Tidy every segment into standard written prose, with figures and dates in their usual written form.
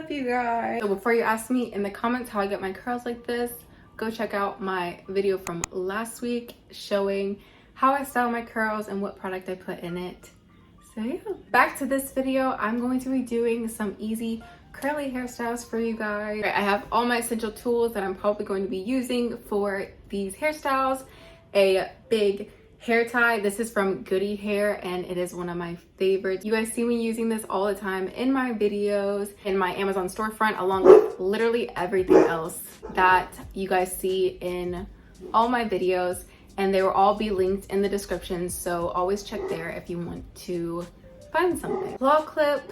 up, you guys? So before you ask me in the comments how I get my curls like this, go check out my video from last week showing how I style my curls and what product I put in it. So yeah, back to this video. I'm going to be doing some easy curly hairstyles for you guys. I have all my essential tools that I'm probably going to be using for these hairstyles. A big hair tie. This is from GOODY hair and it is one of my favorites. You guys see me using this all the time in my videos, in my Amazon storefront, along with literally everything else that you guys see in all my videos. And they will all be linked in the description, so always check there if you want to find something. Claw clip,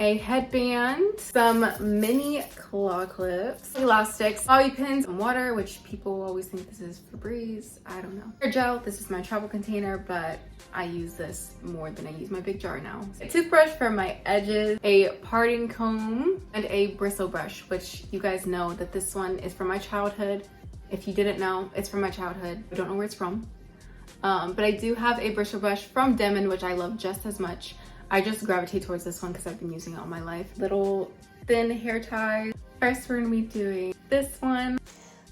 a headband, some mini claw clips, elastics, bobby pins, some water, which people always think this is Febreze. I don't know. Hair gel, this is my travel container, but I use this more than I use my big jar now. A toothbrush for my edges, a parting comb, and a bristle brush, which you guys know that this one is from my childhood. If you didn't know, it's from my childhood. I don't know where it's from. But I do have a bristle brush from DENMAN, which I love just as much. I just gravitate towards this one because I've been using it all my life. Little thin hair ties. First, we're gonna be doing this one.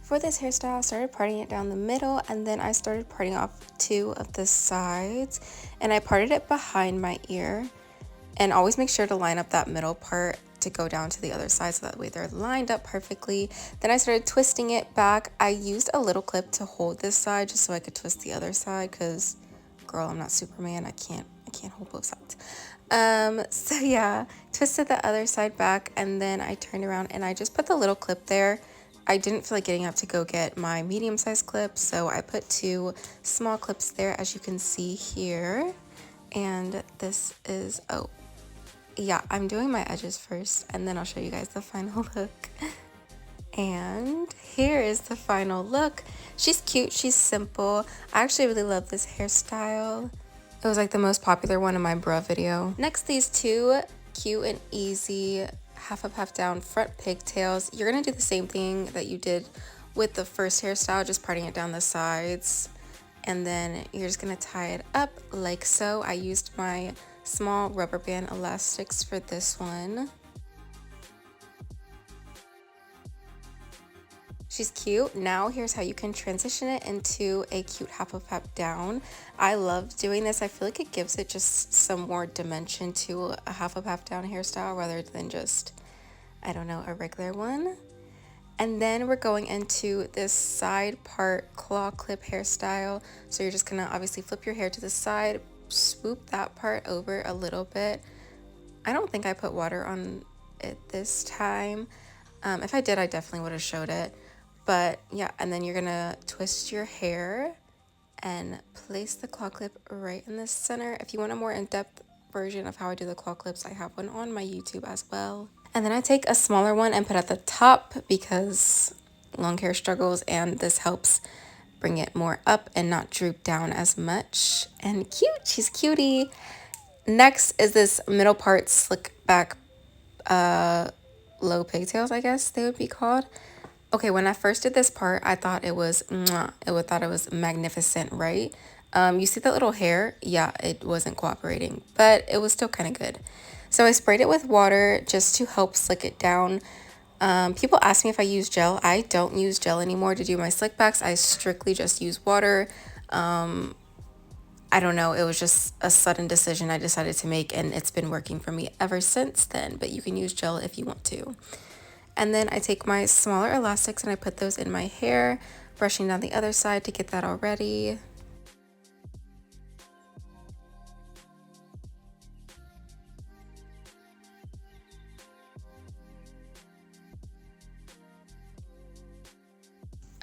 For this hairstyle, I started parting it down the middle, and then I started parting off 2 of the sides, and I parted it behind my ear. And always make sure to line up that middle part to go down to the other side, so that way they're lined up perfectly. Then I started twisting it back. I used a little clip to hold this side just so I could twist the other side, because girl, I'm not Superman. I can't hold both sides. So yeah, twisted the other side back, and then I turned around and I just put the little clip there. I didn't feel like getting up to go get my medium-sized clip, so I put 2 small clips there, as you can see here. And this is, oh yeah, I'm doing my edges first, and then I'll show you guys the final look. And here is the final look. She's cute, she's simple. I actually really love this hairstyle. It was like the most popular one in my bra video. Next, these 2 cute and easy half up, half down front pigtails. You're gonna do the same thing that you did with the first hairstyle, just parting it down the sides. And then you're just gonna tie it up like so. I used my small rubber band elastics for this one. She's cute. Now here's how you can transition it into a cute half up, half down. I love doing this. I feel like it gives it just some more dimension to a half up, half down hairstyle rather than just, I don't know, a regular one. And then we're going into this side part claw clip hairstyle. So you're just gonna obviously flip your hair to the side, swoop that part over a little bit. I don't think I put water on it this time. If I did, I definitely would have showed it. But yeah, and then you're gonna twist your hair and place the claw clip right in the center. If you want a more in-depth version of how I do the claw clips, I have one on my YouTube as well. And then I take a smaller one and put at the top because long hair struggles, and this helps bring it more up and not droop down as much. And cute, she's cutie. Next is this middle part slick back low pigtails, I guess they would be called. Okay, when I first did this part, I thought it was magnificent, right? You see that little hair? Yeah, it wasn't cooperating, but it was still kind of good. So I sprayed it with water just to help slick it down. People ask me if I use gel. I don't use gel anymore to do my slick backs. I strictly just use water. I don't know, it was just a sudden decision I decided to make, and it's been working for me ever since then, but you can use gel if you want to. And then I take my smaller elastics and I put those in my hair, brushing down the other side to get that all ready.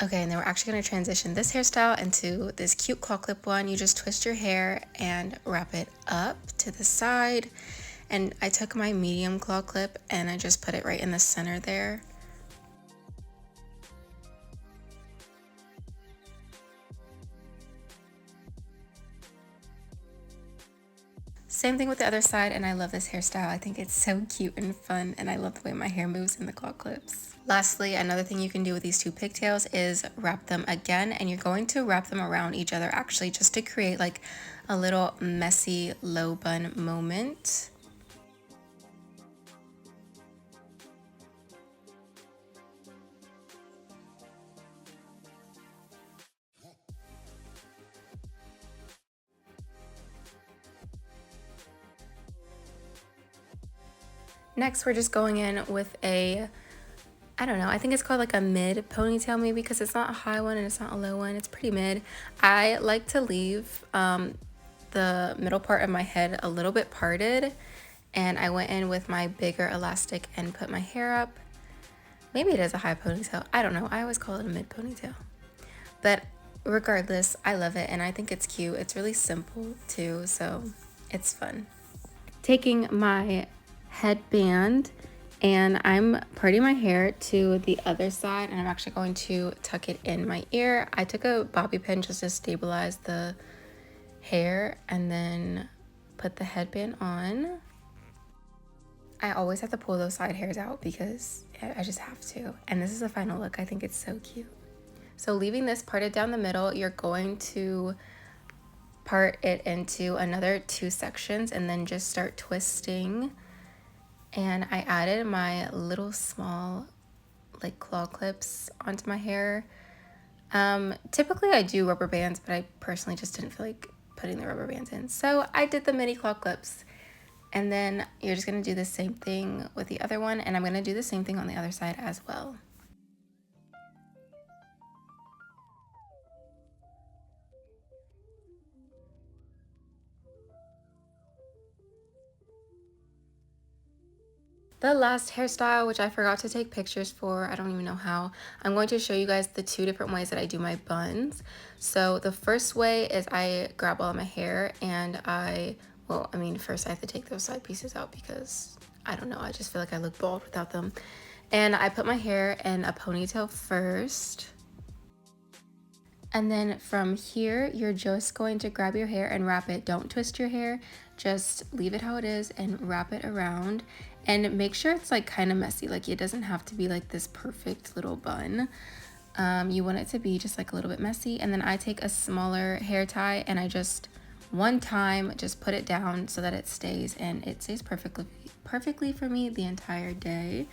Okay, and then we're actually going to transition this hairstyle into this cute claw clip one. You just twist your hair and wrap it up to the side. And I took my medium claw clip and I just put it right in the center there. Same thing with the other side, and I love this hairstyle. I think it's so cute and fun, and I love the way my hair moves in the claw clips. Lastly, another thing you can do with these 2 pigtails is wrap them again, and you're going to wrap them around each other actually just to create like a little messy low bun moment. Next, we're just going in with a, I don't know, I think it's called like a mid ponytail maybe, because it's not a high one and it's not a low one. It's pretty mid. I like to leave the middle part of my head a little bit parted, and I went in with my bigger elastic and put my hair up. Maybe it is a high ponytail. I don't know. I always call it a mid ponytail. But regardless, I love it and I think it's cute. It's really simple too, so it's fun. Taking my headband and I'm parting my hair to the other side, and I'm actually going to tuck it in my ear. I took a bobby pin just to stabilize the hair and then put the headband on. I always have to pull those side hairs out because I just have to. And this is the final look. I think it's so cute. So leaving this parted down the middle, you're going to part it into another 2 sections and then just start twisting. And I added my little small like claw clips onto my hair. Typically I do rubber bands, but I personally just didn't feel like putting the rubber bands in. So I did the mini claw clips. And then you're just going to do the same thing with the other one, and I'm going to do the same thing on the other side as well. The last hairstyle, which I forgot to take pictures for, I don't even know how, I'm going to show you guys the 2 different ways that I do my buns. So the first way is I grab all of my hair and well, I mean, first I have to take those side pieces out because, I don't know, I just feel like I look bald without them. And I put my hair in a ponytail first. And then from here, you're just going to grab your hair and wrap it. Don't twist your hair, just leave it how it is and wrap it around. And make sure it's like kind of messy, like it doesn't have to be like this perfect little bun. You want it to be just like a little bit messy. And then I take a smaller hair tie and I just, one time, just put it down so that it stays, and it stays perfectly for me the entire day.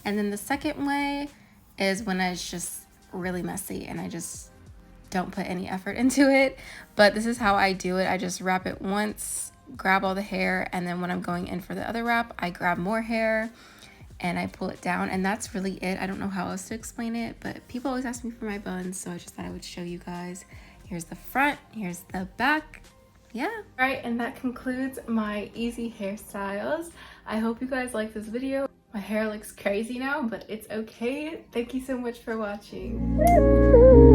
And then the second way is when it's just really messy and I just don't put any effort into it. But this is how I do it. I just wrap it once, grab all the hair, and then when I'm going in for the other wrap, I grab more hair and I pull it down, and that's really it. I don't know how else to explain it, but people always ask me for my buns, so I just thought I would show you guys. Here's the front, here's the back. Yeah. All right, and that concludes my easy hairstyles. I hope you guys like this video. My hair looks crazy now, but it's okay. Thank you so much for watching.